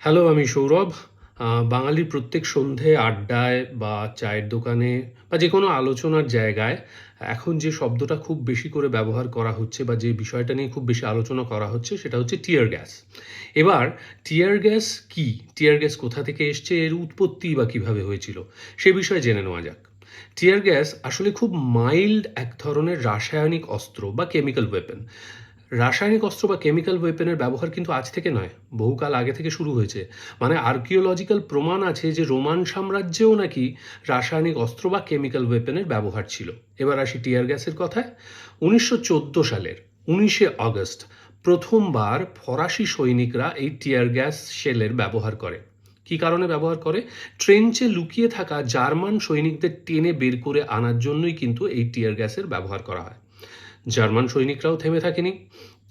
Hello, আমি সৌরভ। বাঙালির প্রত্যেক সন্ধে আড্ডায় বা চায়ের দোকানে বা যেকোনো আলোচনার জায়গায় এখন যে শব্দটা খুব বেশি করে ব্যবহার করা হচ্ছে বা যে বিষয়টা নিয়ে খুব বেশি আলোচনা করা হচ্ছে সেটা হচ্ছে টিয়ার গ্যাস। এবার টিয়ার গ্যাস কী? টিয়ার গ্যাস কোথা থেকে এসছে? এর উৎপত্তি বা কীভাবে হয়েছিল? সে বিষয়ে জেনে নেওয়া যাক। টিয়ার গ্যাস আসলে খুব মাইল্ড এক ধরনের রাসায়নিক অস্ত্র বা কেমিক্যাল ওয়েপন। রাসায়নিক অস্ত্র বা কেমিক্যাল ওয়েপেনের ব্যবহার কিন্তু আজ থেকে নয়, বহুকাল আগে থেকে শুরু হয়েছে। মানে আর্কিওলজিক্যাল প্রমাণ আছে যে রোমান সাম্রাজ্যেও নাকি রাসায়নিক অস্ত্র বা কেমিক্যাল ওয়েপেনের ব্যবহার ছিল। এবার আসি টিয়ার গ্যাসের কথায়। 1914 সালের 19শে আগস্ট প্রথমবার ফরাসি সৈনিকরা এই টিয়ার গ্যাস শেলের ব্যবহার করে। কী কারণে ব্যবহার করে? ট্রেঞ্চে লুকিয়ে থাকা জার্মান সৈনিকদের টেনে বের করে আনার জন্যই কিন্তু এই টিয়ার গ্যাসের ব্যবহার করা হয়। জার্মান সৈনিকরাও থেমে থাকেনি।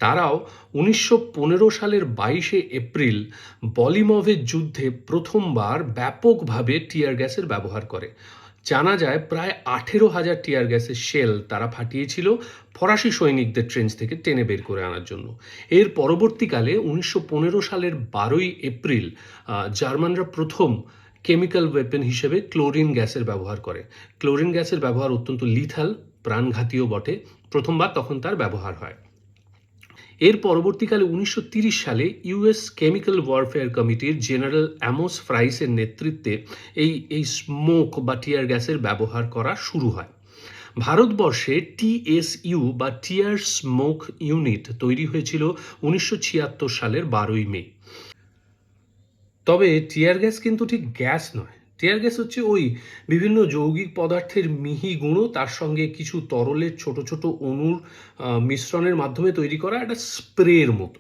তারাও 1915 সালের 22শে এপ্রিল বলিমভের যুদ্ধে প্রথমবার ব্যাপকভাবে টিয়ার গ্যাসের ব্যবহার করে। জানা যায় প্রায় 18,000 টিয়ার গ্যাসের শেল তারা ফাটিয়েছিল ফরাসি সৈনিকদের ট্রেঞ্চ থেকে টেনে বের করে আনার জন্য। এর পরবর্তীকালে 1915 সালের 12ই এপ্রিল জার্মানরা প্রথম কেমিক্যাল ওয়েপন হিসেবে ক্লোরিন গ্যাসের ব্যবহার করে। ক্লোরিন গ্যাসের ব্যবহার অত্যন্ত লিথাল, প্রাণঘাতীয় বটে। প্রথমবার তখন তার ব্যবহার হয়। এর পরবর্তীকালে 1930 সালে ইউএস কেমিক্যাল ওয়ারফেয়ার কমিটির জেনারেল অ্যামোস ফ্রাইসের নেতৃত্বে এই স্মোক বা টিয়ার গ্যাসের ব্যবহার করা শুরু হয়। ভারতবর্ষে টিএসইউ বা টিয়ার স্মোক ইউনিট তৈরি হয়েছিল 1976 সালের 12ই মে। তবে টিয়ার গ্যাস কিন্তু ঠিক গ্যাস নয়। টিয়ার গ্যাস হচ্ছে ওই বিভিন্ন যৌগিক পদার্থের মিহি গুঁড়ো, তার সঙ্গে কিছু তরলের ছোট ছোট অণুর মিশ্রণের মাধ্যমে তৈরি করা একটা স্প্রের মতো।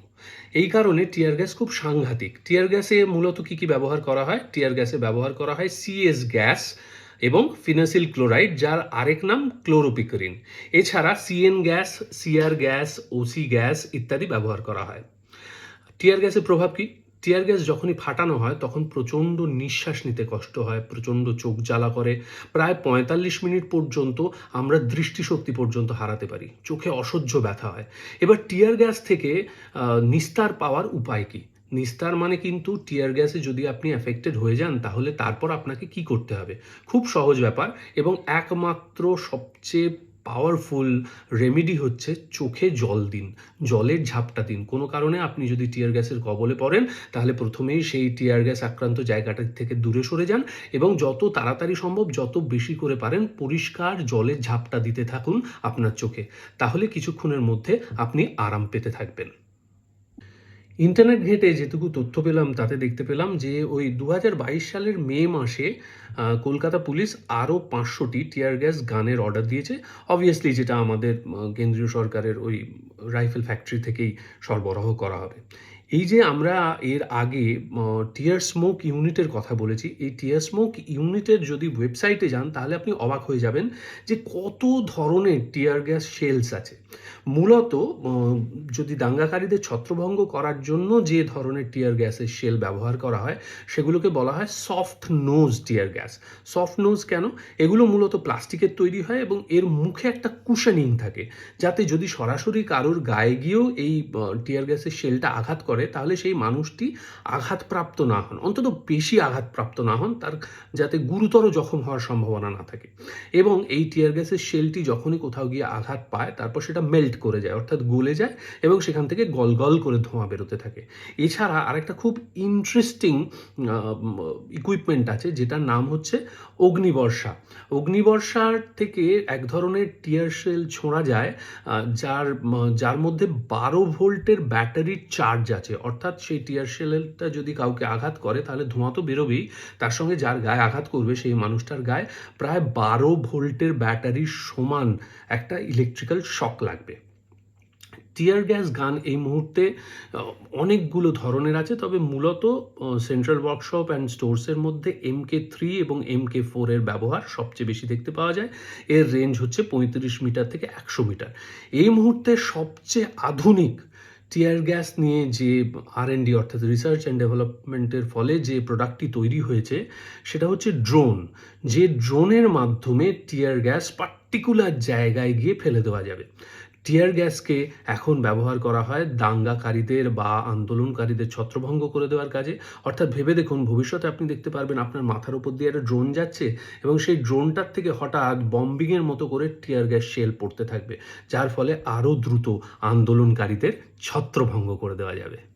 এই কারণে টিয়ার গ্যাস খুব সাংঘাতিক। টিয়ার গ্যাসে মূলত কী কী ব্যবহার করা হয়? টিয়ার গ্যাসে ব্যবহার করা হয় সিএস গ্যাস এবং ফিনাসিল ক্লোরাইড, যার আরেক নাম ক্লোরোপিকরিন। এছাড়া CN gas, CR gas, OC gas ইত্যাদি ব্যবহার করা হয়। টিয়ার গ্যাসের প্রভাব কি? টিয়ার গ্যাস যখনই ফাটানো হয় তখন প্রচণ্ড নিঃশ্বাস নিতে কষ্ট হয়, প্রচণ্ড চোখ জ্বালা করে। প্রায় 45 মিনিট পর্যন্ত আমরা দৃষ্টিশক্তি পর্যন্ত হারাতে পারি, চোখে অসহ্য ব্যথা হয়। এবার টিয়ার গ্যাস থেকে নিস্তার পাওয়ার উপায় কি? নিস্তার মানে কিন্তু টিয়ার গ্যাসে যদি আপনি অ্যাফেক্টেড হয়ে যান তাহলে তারপর আপনাকে কি করতে হবে? খুব সহজ ব্যাপার, এবং একমাত্র সবচেয়ে পাওয়ারফুল রেমেডি হচ্ছে চোখে জল দিন, জলের ঝাপটা দিন। কোনো কারণে আপনি যদি টিয়ার গ্যাসের কবলে পড়েন তাহলে প্রথমেই সেই টিয়ার গ্যাস আক্রান্ত জায়গাটা থেকে দূরে সরে যান এবং যত তাড়াতাড়ি সম্ভব, যত বেশি করে পারেন, পরিষ্কার জলের ঝাপটা দিতে থাকুন আপনার চোখে। তাহলে কিছুক্ষণের মধ্যে আপনি আরাম পেতে থাকবেন। ইন্টারনেট ঘেঁটে যেটুকু তথ্য পেলাম তাতে দেখতে পেলাম যে ওই 2022 সালের মে মাসে কলকাতা পুলিশ আরও 500টি টিয়ার গ্যাস গানের অর্ডার দিয়েছে। অবভিয়াসলি যেটা আমাদের কেন্দ্রীয় সরকারের ওই রাইফেল ফ্যাক্টরি থেকেই সরবরাহ করা হবে। এই যে আমরা এর আগে টিয়ার স্মোক ইউনিটের কথা বলেছি, এই টিয়ার স্মোক ইউনিটের যদি ওয়েবসাইটে যান তাহলে আপনি অবাক হয়ে যাবেন যে কত ধরনের টিয়ার গ্যাস শেলস আছে। মূলত যদি দাঙ্গাকারীদের ছত্রভঙ্গ করার জন্য যে ধরনের টিয়ার গ্যাসের শেল ব্যবহার করা হয় সেগুলোকে বলা হয় soft nose tear gas. Soft nose কেন? এগুলো মূলত প্লাস্টিকের তৈরি হয় এবং এর মুখে একটা কুশনিং থাকে, যাতে যদি সরাসরি কারোর গায়ে গিয়েও এই টিয়ার গ্যাসের শেলটা আঘাত করে তাহলে সেই মানুষটি আঘাতপ্রাপ্ত না হন, অন্তত বেশি আঘাতপ্রাপ্ত না হন, তার যাতে গুরুতর জখম হওয়ার সম্ভাবনা না থাকে। এবং এই টিয়ার গ্যাসের শেলটি যখনই কোথাও গিয়ে আঘাত পায় তারপর সেটা মেল্ট করে যায়, অর্থাৎ গলে যায়, এবং সেখান থেকে গল করে ধোঁয়া বেরোতে থাকে। এছাড়া আরেকটা খুব ইন্টারেস্টিং ইকুইপমেন্ট আছে যেটার নাম হচ্ছে অগ্নিবর্ষা। অগ্নিবর্ষার থেকে এক ধরনের টিয়ার শেল ছোঁড়া যায় যার মধ্যে 12 ভোল্টের ব্যাটারির চার্জ আছে। অর্থাৎ সেই টিয়ার শেলটা যদি কাউকে আঘাত করে তাহলে ধোঁয়া তো বেরোবেই, তার সঙ্গে যার গায়ে আঘাত করবে সেই মানুষটার গায়ে প্রায় 12 ভোল্টের ব্যাটারির সমান একটা ইলেকট্রিক্যাল শক লাগবে। টিয়ার গ্যাস গান এই মুহূর্তে অনেকগুলো ধরনের আছে, তবে মূলত সেন্ট্রাল ওয়ার্কশপ অ্যান্ড স্টোর্সের মধ্যে MK3 এবং MK4 এর ব্যবহার সবচেয়ে বেশি দেখতে পাওয়া যায়। এর রেঞ্জ হচ্ছে 35 মিটার থেকে 100 মিটার। এই মুহূর্তে সবচেয়ে আধুনিক টিয়ার গ্যাস নিয়ে যে R&D অর্থাৎ রিসার্চ অ্যান্ড ডেভেলপমেন্টের ফলে যে প্রোডাক্টটি তৈরি হয়েছে সেটা হচ্ছে ড্রোন। যে ড্রোনের মাধ্যমে টিয়ার গ্যাস পার্টিকুলার জায়গায় গিয়ে ফেলে দেওয়া যাবে। টিয়ার গ্যাসকে এখন ব্যবহার করা হয় দাঙ্গাকারীদের বা আন্দোলনকারীদের ছত্রভঙ্গ করে দেওয়ার কাজে। অর্থাৎ ভেবে দেখুন, ভবিষ্যতে আপনি দেখতে পারবেন আপনার মাথার উপর দিয়ে একটা ড্রোন যাচ্ছে এবং সেই ড্রোনটার থেকে হঠাৎ বম্বিংয়ের মতো করে টিয়ার গ্যাস শেল পড়তে থাকবে, যার ফলে আরও দ্রুত আন্দোলনকারীদের ছত্রভঙ্গ করে দেওয়া যাবে।